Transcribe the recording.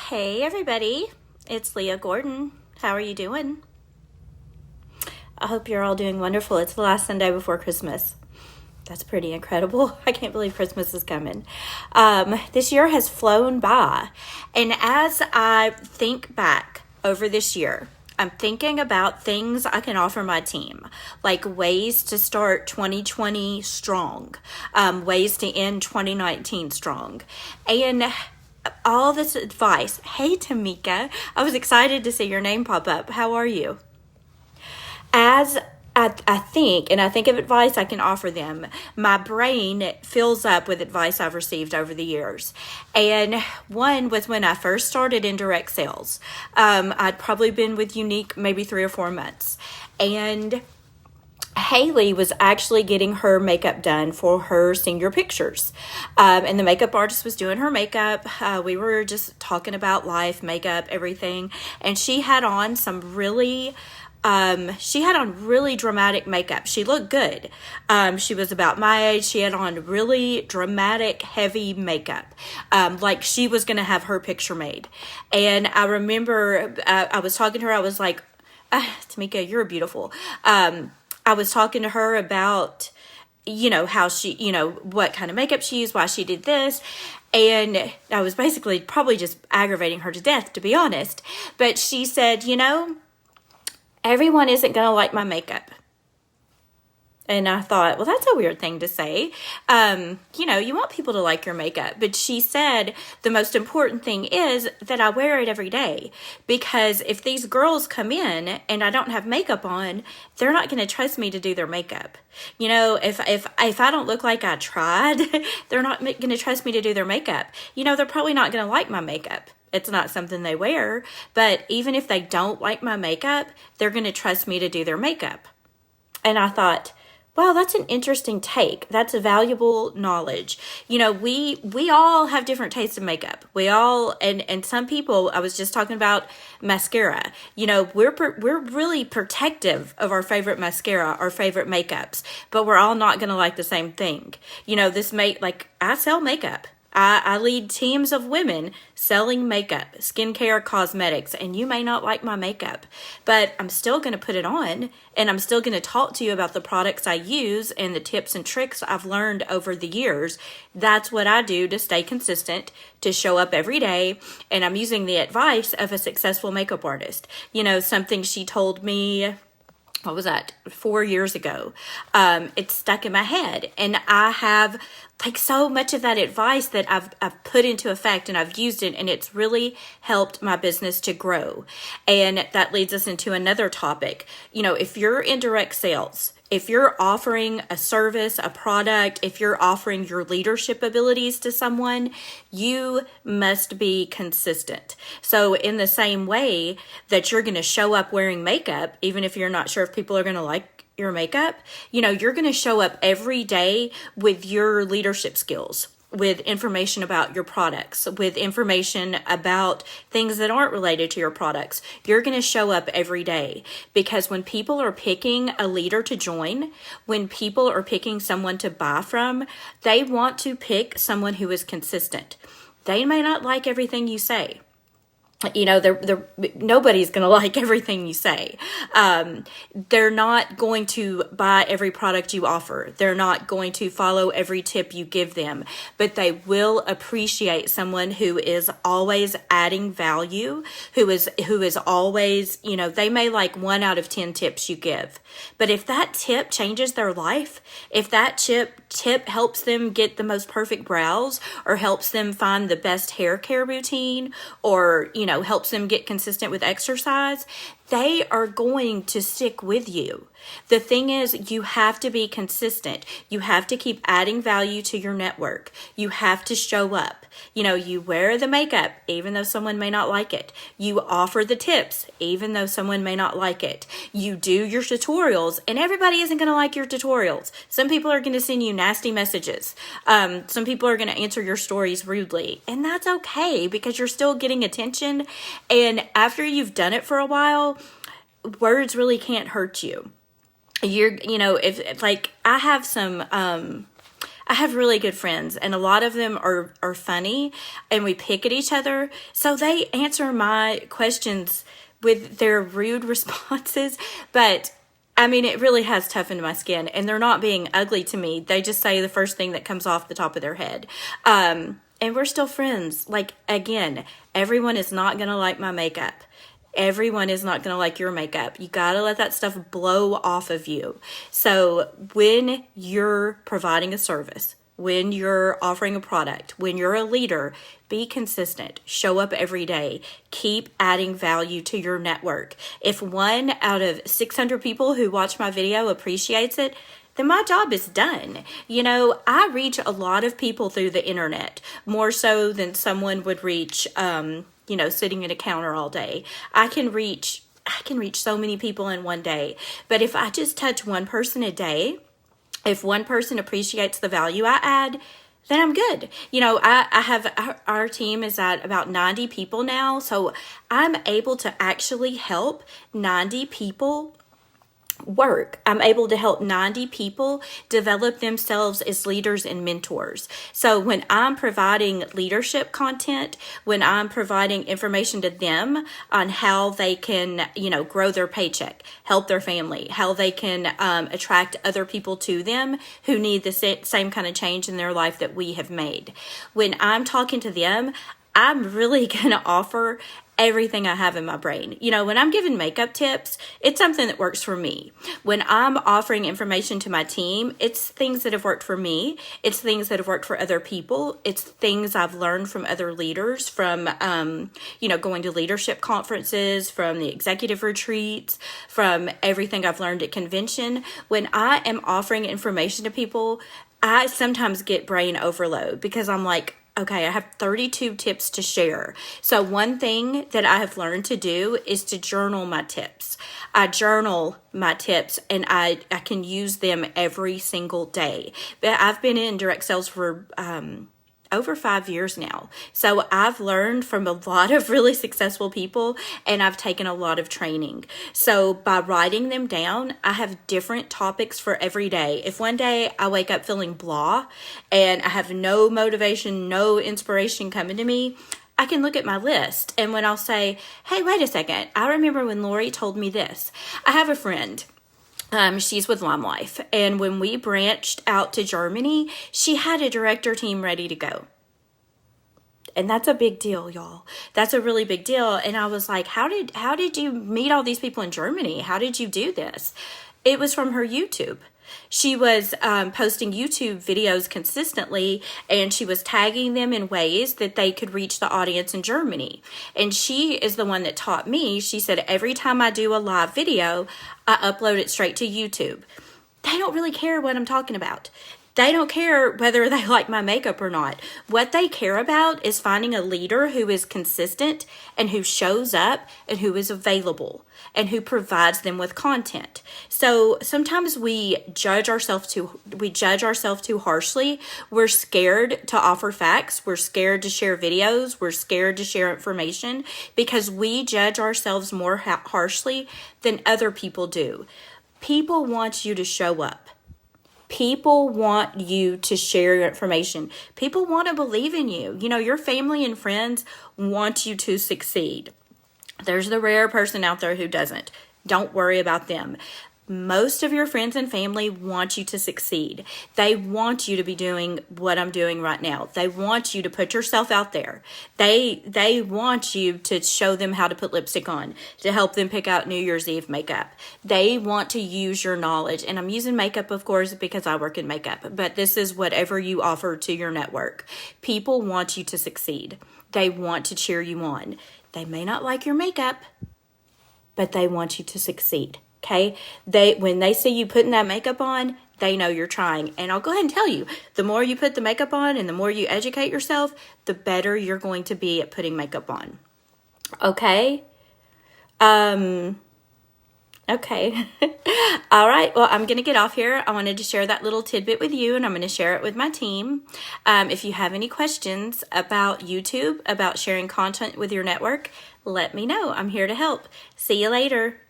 Hey everybody, it's Leah Gordon. How are you doing? I hope you're all doing wonderful. It's the last Sunday before Christmas. That's pretty incredible. I can't believe Christmas is coming. This year has flown by. And as I think back over this year, I'm thinking about things I can offer my team, like ways to start 2020 strong, ways to end 2019 strong. And all this advice. Hey, Tamika. I was excited to see your name pop up. How are you? As I think, and I think of advice I can offer them, my brain fills up with advice I've received over the years. And one was when I first started in direct sales. I'd probably been with Unique maybe 3 or 4 months. And Haley was actually getting her makeup done for her senior pictures. And the makeup artist was doing her makeup. We were just talking about life, makeup, everything. And she had on really dramatic makeup. She looked good. She was about my age. She had on really dramatic, heavy makeup. Like she was going to have her picture made. And I remember I was talking to her. I was like, Tamika, you're beautiful. I was talking to her about, how she, what kind of makeup she used, why she did this. And I was basically probably just aggravating her to death, to be honest. But she said, everyone isn't going to like my makeup. And I thought, well, that's a weird thing to say. You want people to like your makeup. But she said the most important thing is that I wear it every day. Because if these girls come in and I don't have makeup on, they're not going to trust me to do their makeup. If I don't look like I tried, they're not going to trust me to do their makeup. They're probably not going to like my makeup. It's not something they wear. But even if they don't like my makeup, they're going to trust me to do their makeup. And I thought, wow, that's an interesting take. That's a valuable knowledge. We all have different tastes of makeup. We all, and some people, I was just talking about mascara. We're really protective of our favorite mascara, our favorite makeups, but we're all not going to like the same thing. I sell makeup. I lead teams of women selling makeup, skincare, cosmetics, and you may not like my makeup, but I'm still going to put it on, and I'm still going to talk to you about the products I use and the tips and tricks I've learned over the years. That's what I do to stay consistent, to show up every day, and I'm using the advice of a successful makeup artist. Something she told me, what was that, 4 years ago. It's stuck in my head, and I have so much of that advice that I've put into effect, and I've used it, and it's really helped my business to grow. And that leads us into another topic. If you're in direct sales, if you're offering a service, a product, if you're offering your leadership abilities to someone, you must be consistent. So in the same way that you're going to show up wearing makeup, even if you're not sure if people are going to like your makeup, you're going to show up every day with your leadership skills, with information about your products, with information about things that aren't related to your products. You're going to show up every day, because when people are picking a leader to join, when people are picking someone to buy from, they want to pick someone who is consistent. They may not like everything you say. Nobody's going to like everything you say. They're not going to buy every product you offer. They're not going to follow every tip you give them, but they will appreciate someone who is always adding value, who is always, they may like 1 out of 10 tips you give. But if that tip changes their life, if that tip helps them get the most perfect brows, or helps them find the best hair care routine, or, helps them get consistent with exercise, they are going to stick with you. The thing is, you have to be consistent. You have to keep adding value to your network. You have to show up. You wear the makeup, even though someone may not like it. You offer the tips, even though someone may not like it. You do your tutorials, and everybody isn't going to like your tutorials. Some people are going to send you nasty messages. Some people are going to answer your stories rudely, and that's okay, because you're still getting attention. And after you've done it for a while, words really can't hurt you. If I have some I have really good friends, and a lot of them are funny, and we pick at each other. So they answer my questions with their rude responses. But I mean, it really has toughened my skin, and they're not being ugly to me. They just say the first thing that comes off the top of their head. And we're still friends. Like, again, everyone is not going to like my makeup. Everyone is not going to like your makeup. You got to let that stuff blow off of you. So when you're providing a service, when you're offering a product, when you're a leader, be consistent. Show up every day. Keep adding value to your network. If 1 out of 600 people who watch my video appreciates it, then my job is done. You know, I reach a lot of people through the internet, more so than someone would reach, sitting at a counter all day. I can reach so many people in one day. But if I just touch one person a day, if one person appreciates the value I add, then I'm good. You know, I have, our team is at about 90 people now. So I'm able to actually help 90 people work. I'm able to help 90 people develop themselves as leaders and mentors. So when I'm providing leadership content, when I'm providing information to them on how they can, grow their paycheck, help their family, how they can attract other people to them who need the same kind of change in their life that we have made. When I'm talking to them, I'm really going to offer everything I have in my brain. You know, when I'm giving makeup tips, it's something that works for me. When I'm offering information to my team, it's things that have worked for me. It's things that have worked for other people. It's things I've learned from other leaders, from, going to leadership conferences, from the executive retreats, from everything I've learned at convention. When I am offering information to people, I sometimes get brain overload because I'm like, okay, I have 32 tips to share. So one thing that I have learned to do is to journal my tips. I journal my tips and I can use them every single day. But I've been in direct sales for over 5 years now. So I've learned from a lot of really successful people and I've taken a lot of training. So by writing them down, I have different topics for every day. If one day I wake up feeling blah and I have no motivation, no inspiration coming to me, I can look at my list. And when I'll say, hey, wait a second, I remember when Lori told me this. I have a friend. She's with Lime Life. And when we branched out to Germany, she had a director team ready to go. And that's a big deal, y'all. That's a really big deal. And I was like, how did you meet all these people in Germany? How did you do this? It was from her YouTube. She was posting YouTube videos consistently, and she was tagging them in ways that they could reach the audience in Germany. And she is the one that taught me. She said, every time I do a live video, I upload it straight to YouTube. They don't really care what I'm talking about. They don't care whether they like my makeup or not. What they care about is finding a leader who is consistent and who shows up and who is available and who provides them with content. So sometimes we judge ourselves too harshly. We're scared to offer facts. We're scared to share videos. We're scared to share information because we judge ourselves more harshly than other people do. People want you to show up. People want you to share your information. People want to believe in you. You know, your family and friends want you to succeed. There's the rare person out there who doesn't. Don't worry about them. Most of your friends and family want you to succeed. They want you to be doing what I'm doing right now. They want you to put yourself out there. They want you to show them how to put lipstick on, to help them pick out New Year's Eve makeup. They want to use your knowledge. And I'm using makeup, of course, because I work in makeup. But this is whatever you offer to your network. People want you to succeed. They want to cheer you on. They may not like your makeup, but they want you to succeed. Okay, when they see you putting that makeup on, they know you're trying. And I'll go ahead and tell you, the more you put the makeup on and the more you educate yourself, the better you're going to be at putting makeup on. Okay? Okay. All right. Well, I'm going to get off here. I wanted to share that little tidbit with you, and I'm going to share it with my team. If you have any questions about YouTube, about sharing content with your network, let me know. I'm here to help. See you later.